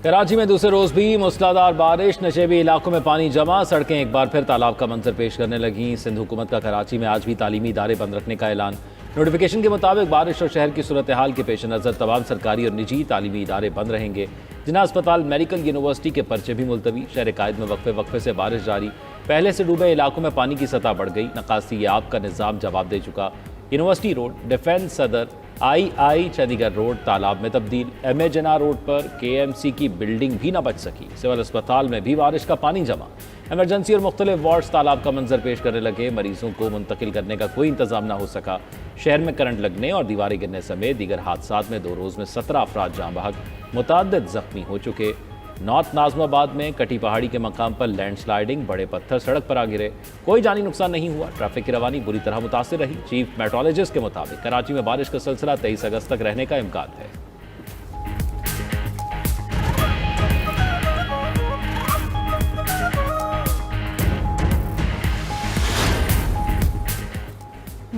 कराची में दूसरे रोज भी मूसलाधार बारिश, नशेबी इलाकों में पानी जमा, सड़कें एक बार फिर तालाब का मंजर पेश करने लगी। सिंध हुकूमत का कराची में आज भी तालीमी इदारे बंद रखने का ऐलान। नोटिफिकेशन के मुताबिक बारिश और शहर की सूरत हाल के पेश नज़र तमाम सरकारी और निजी तालीमी इदारे बंद रहेंगे। जिना अस्पताल, मेडिकल यूनिवर्सिटी के पर्चे भी मुलतवी। शहर कायद में वक्फे वक्फे से बारिश जारी। पहले से डूबे इलाकों में पानी की सतह बढ़ गई। नकासी आब का निज़ाम जवाब दे चुका। यूनिवर्सिटी रोड, डिफेंस सदर, आई चंडीगढ़ रोड तालाब में तब्दील। MA जिना रोड पर KMC की बिल्डिंग भी न बच सकी। सिविल अस्पताल में भी बारिश का पानी जमा। एमरजेंसी और मुख्तलिफ वार्ड्स तालाब का मंजर पेश करने लगे। मरीजों को मुंतकिल करने का कोई इंतजाम न हो सका। शहर में करंट लगने और दीवारें गिरने समेत दीगर हादसात में 2 रोज़ में 17 अफराद जाँ बहक, मुतअद्दिद जख्मी हो चुके। नॉर्थ नाज़माबाद में कटी पहाड़ी के मकाम पर लैंडस्लाइडिंग, बड़े पत्थर सड़क पर आ गिरे। कोई जानी नुकसान नहीं हुआ। ट्रैफिक की रवानी बुरी तरह मुतासिर रही। चीफ मेट्रोलॉजिस्ट के मुताबिक कराची में बारिश का सिलसिला 23 अगस्त तक रहने का इम्कान है।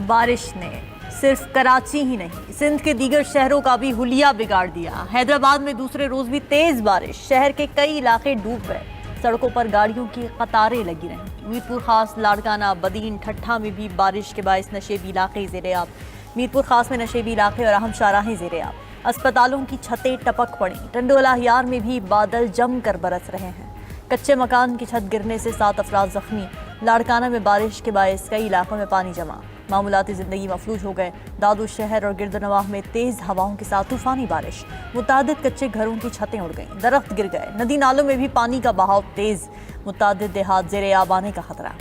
बारिश ने सिर्फ कराची ही नहीं, सिंध के दीगर शहरों का भी हुलिया बिगाड़ दिया। हैदराबाद में दूसरे रोज भी तेज बारिश, शहर के कई इलाके डूब गए। सड़कों पर गाड़ियों की कतारें लगी रहीं। मीरपुर खास, लाड़काना, बदीन, ठट्ठा में भी बारिश के बायस नशेबी इलाके ज़ेरे-आब। मीरपुर खास में नशेबी इलाके और अहम शाहराहें ज़ेरे-आब। अस्पतालों की छतें टपक पड़ी। टंडोला हियार में भी बादल जम कर बरस रहे हैं। कच्चे मकान की छत गिरने से 7 अफराद जख्मी। लाड़काना में बारिश के बायस कई इलाकों में पानी जमा। मामूलाती ज़िंदगी मफलूज हो गए। दादू शहर और गिरदनवाह में तेज़ हवाओं के साथ तूफ़ानी बारिश। मुतादिद कच्चे घरों की छतें उड़ गईं, दरख्त गिर गए। नदी नालों में भी पानी का बहाव तेज़। मुतादिद देहात ज़ेरे-आब आने का खतरा।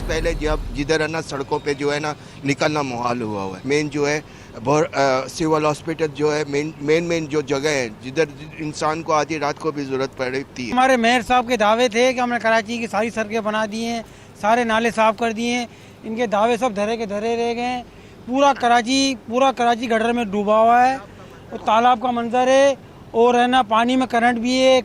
पहले जब जिधर है ना सड़कों पे जो है ना निकलना मुहाल हुआ है। मेन जो है सिविल हॉस्पिटल जो है मेन जो जगह है जिधर इंसान को आधी रात को भी जरूरत पड़ती है। हमारे मेयर साहब के दावे थे कि हमने कराची की सारी सड़कें बना दी हैं, सारे नाले साफ कर दिए हैं। इनके दावे सब धरे के धरे रह गए हैं। पूरा कराची गटर में डूबा हुआ है और तालाब का मंजर है और है ना पानी में करंट भी है।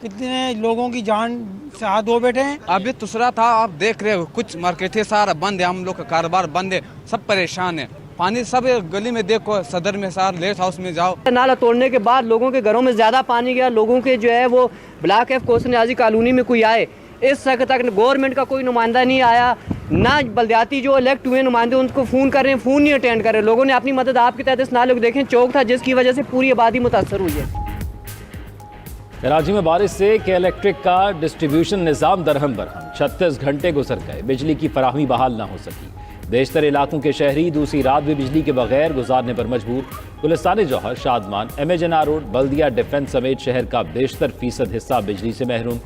कितने लोगों की जान से हाथ धो बैठे हैं। अभी दूसरा था, आप देख रहे हो कुछ मार्केटें सारा बंद है, हम लोग का कारोबार बंद है, सब परेशान है। पानी सब गली में देखो, सदर में सार लेट हाउस में जाओ। नाला तोड़ने के बाद लोगों के घरों में ज्यादा पानी गया। लोगों के जो है वो ब्लॉक एफ कोसनियाजी कॉलोनी में कोई आए, इस वक्त तक गवर्नमेंट का कोई नुमाइंदा नहीं आया। ना बल्दियाती जो इलेक्ट हुए नुमाइंदे उनको फ़ोन कर रहे हैं, फ़ोन नहीं अटेंड कर रहे। लोगों ने अपनी मदद आपके तहत इस नाले को देखें, चौक था जिसकी वजह से पूरी आबादी मुतासर हुई है। कराची में बारिश से इलेक्ट्रिक का डिस्ट्रीब्यूशन निज़ाम दरहम बरहम। 36 घंटे गुजर गए, बिजली की फराहमी बहाल ना हो सकी। बेशतर इलाकों के शहरी दूसरी रात भी बिजली के बगैर गुजारने पर मजबूर। गुलिस्तान जौहर, शादमान, MA जिना रोड, बल्दिया, डिफेंस समेत शहर का बेशतर फीसद हिस्सा बिजली से महरूम।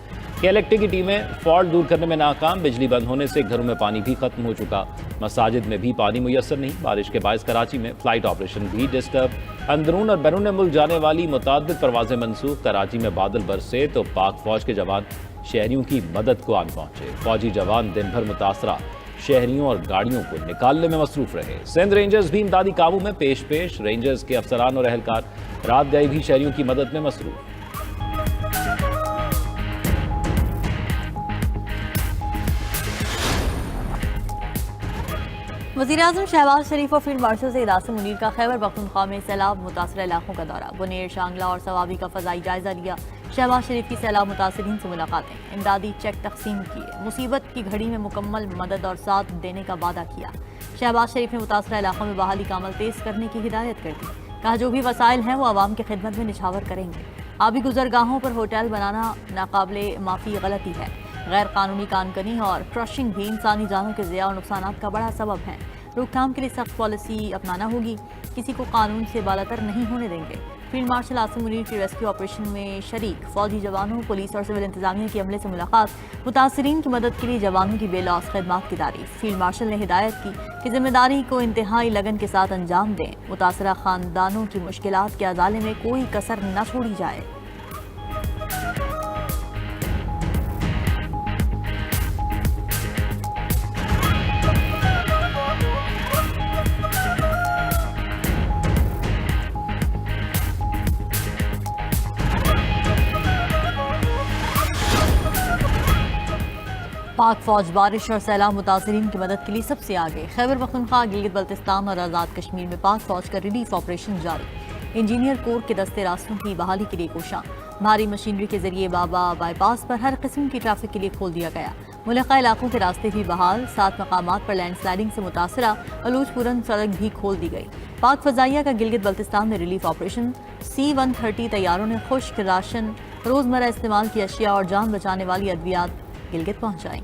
इलेक्ट्रिक की टीमें फॉल्ट दूर करने में नाकाम। बिजली बंद होने से घरों में पानी भी खत्म हो चुका। मसाजिद में भी पानी मुयसर नहीं। बारिश के बायस कराची में फ्लाइट ऑपरेशन भी डिस्टर्ब। अंदरून और बैरून मुल्क जाने वाली मुतअद्दिद परवाजें मनसूख। कराची में बादल बरसे तो पाक फौज के जवान शहरियों की मदद को आन पहुंचे। फौजी जवान दिन भर मुतासरा शहरियों और गाड़ियों को निकालने में मसरूफ रहे। सिंध रेंजर्स भी इमदादी काबू में पेश। रेंजर्स के अफसरान और एहलकार रात गए भी शहरियों की मदद में मसरूफ। वज़ीर-ए-आज़म शहबाज शरीफ और फील्ड मार्शल सईद आसिम मुनीर का खैबर पख्तूनख्वा में सैलाब मुतासरा इलाकों का दौरा। बुनेर, शांगला और सवाबी का फ़ज़ाई जायजा लिया। शहबाज शरीफ की सैलाब मुतासरीन से मुलाकातें, इमदादी चेक तकसीम किए। मुसीबत की घड़ी में मुकम्मल मदद और साथ देने का वादा किया। शहबाज शरीफ ने मुतासरा इलाकों में बहाली का अमल तेज़ करने की हिदायत कर दी। कहा जो भी वसाइल हैं वो आवाम की खिदमत में निछावर करेंगे। आबी गुजरगाहों पर होटल बनाना नाकाबिले माफ़ी गलती है। गैर कानूनी कानकनी और क्रशिंग भी इंसानी जानों के ज़िया और नुकसान का बड़ा सबब है। रोकथाम के लिए सख्त पॉलिसी अपनाना होगी। किसी को कानून से बालातर नहीं होने देंगे। फील्ड मार्शल आसिम मुनीर की रेस्क्यू ऑपरेशन में शरीक फौजी जवानों, पुलिस और सिविल इंतजामिया के अमले से मुलाकात। मुतासरीन की मदद के लिए जवानों की बेलौस खिदमत की तारीफ। फील्ड मार्शल ने हिदायत की कि जिम्मेदारी को इंतहाई लगन के साथ अंजाम दें। मुतासरा खानदानों की मुश्किलात के अजाले में कोई कसर न छोड़ी जाए। पाक फौज बारिश और सैलाब मुतासरीन की मदद के लिए सबसे आगे। खैबर पख्तूनख्वा, गिलगित बल्तिस्तान और आज़ाद कश्मीर में पाक फौज का रिलीफ ऑपरेशन जारी। इंजीनियर कोर के दस्ते रास्तों की बहाली के लिए कोशां। भारी मशीनरी के जरिए बाबा बाईपास पर हर किस्म की ट्रैफिक के लिए खोल दिया गया। मुलक्का इलाकों के रास्ते भी बहाल। 7 मकामात पर लैंडस्लाइडिंग से मुतासरा अलूजपुरन सड़क भी खोल दी गई। पाक फजाइया का गिलगित बल्तिस्तान में रिलीफ ऑपरेशन। C-130 तैयारों ने खुश्क राशन, रोजमर्रा इस्तेमाल की अशिया और जान बचाने वाली अद्वियात गिलगित पहुंचाई।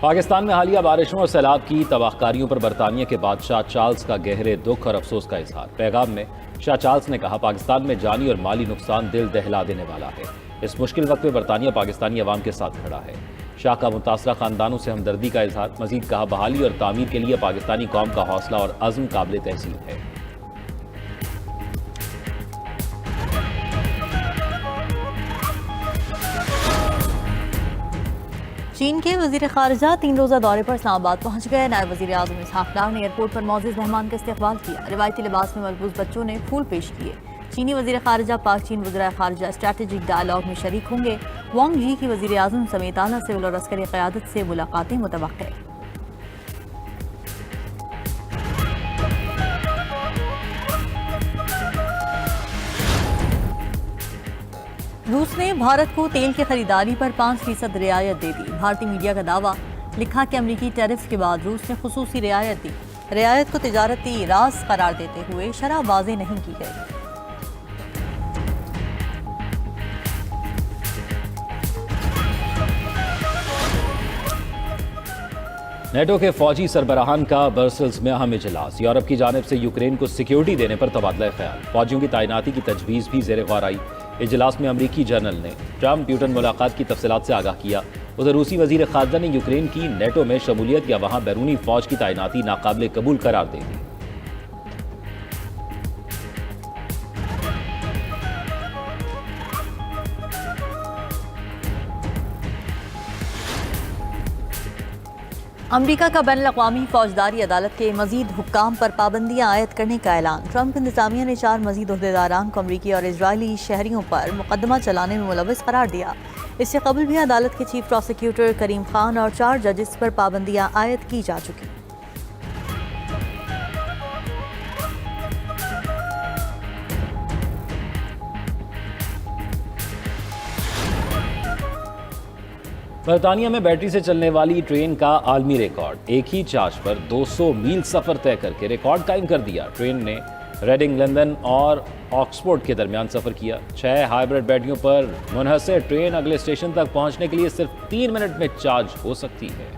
पाकिस्तान में हालिया बारिशों और सैलाब की तबाहकारियों पर बरतानिया के बादशाह चार्ल्स का गहरे दुख और अफसोस का इजहार। पैगाम में शाह चार्ल्स ने कहा, पाकिस्तान में जानी और माली नुकसान दिल दहला देने वाला है। इस मुश्किल वक्त में बरतानिया पाकिस्तानी अवाम के साथ खड़ा है। शाह का मुतासरा खानदानों से हमदर्दी का इजहार। मजीद कहा, बहाली और तामीर के लिए पाकिस्तानी कौम का हौसला और अज़्म काबिल तहसीन है। चीन के वजीर खारजा 3 रोज़ा दौरे पर इस्लामाबाद पहुंच गए। नायब वजीर आज़म इसहाक डार ने एयरपोर्ट पर मौजूद मेहमान का इस्तकबाल किया। रिवायती लिबास में मलबूस बच्चों ने फूल पेश किए। चीनी वजीर खारजा पाक चीन वज़ीर खारजा स्ट्रैटेजिक डायलॉग में शरीक होंगे। वांग जी की वजीर आज़म समेत आला सिविल और अस्करी क़यादत से मुलाकातें मुतवक्किल। रूस ने भारत को तेल की खरीदारी पर 5% रियायत दे दी। भारतीय मीडिया का दावा, लिखा कि अमरीकी टैरिफ के बाद रूस ने खुसूसी रियायत दी। रियायत को तिजारती राज करार देते हुए शरह वाज़ेह नहीं की गई। नेटो के फौजी सरबराहान का ब्रसेल्स में अहम इजलास। यूरोप की जानिब से यूक्रेन को सिक्योरिटी देने पर तबादला ख्याल। फौजियों की तैनाती की तजवीज़ भी ज़ेर गौर आई। इजलास में अमरीकी जनरल ने ट्रंप प्यूटन मुलाकात की तफसीलात से आगाह किया। उधर रूसी वजीर खारजा ने यूक्रेन की नेटो में शमूलियत या वहां बैरूनी फौज की तैनाती नाकाबिल कबूल करार दे दी। अमरीका का बैनुल-अक़वामी फौजदारी अदालत के मजीद हुक्काम पर पाबंदियां आयद करने का ऐलान। ट्रंप इंतजामिया ने 4 मजीद ओहदेदारान को अमरीकी और इजरायली शहरियों पर मुकदमा चलाने में मुलव्वस करार दिया। इससे कबल भी अदालत के चीफ प्रोसिक्यूटर करीम खान और 4 जजेस पर पाबंदियां आयद की जा चुकी। बरतानिया में बैटरी से चलने वाली ट्रेन का आलमी रिकॉर्ड। एक ही चार्ज पर 200 मील सफर तय करके रिकॉर्ड कायम कर दिया। ट्रेन ने रेडिंग, लंदन और ऑक्सफोर्ड के दरमियान सफर किया। 6 हाइब्रिड बैटरियों पर मुनहसर ट्रेन अगले स्टेशन तक पहुंचने के लिए सिर्फ 3 मिनट में चार्ज हो सकती है।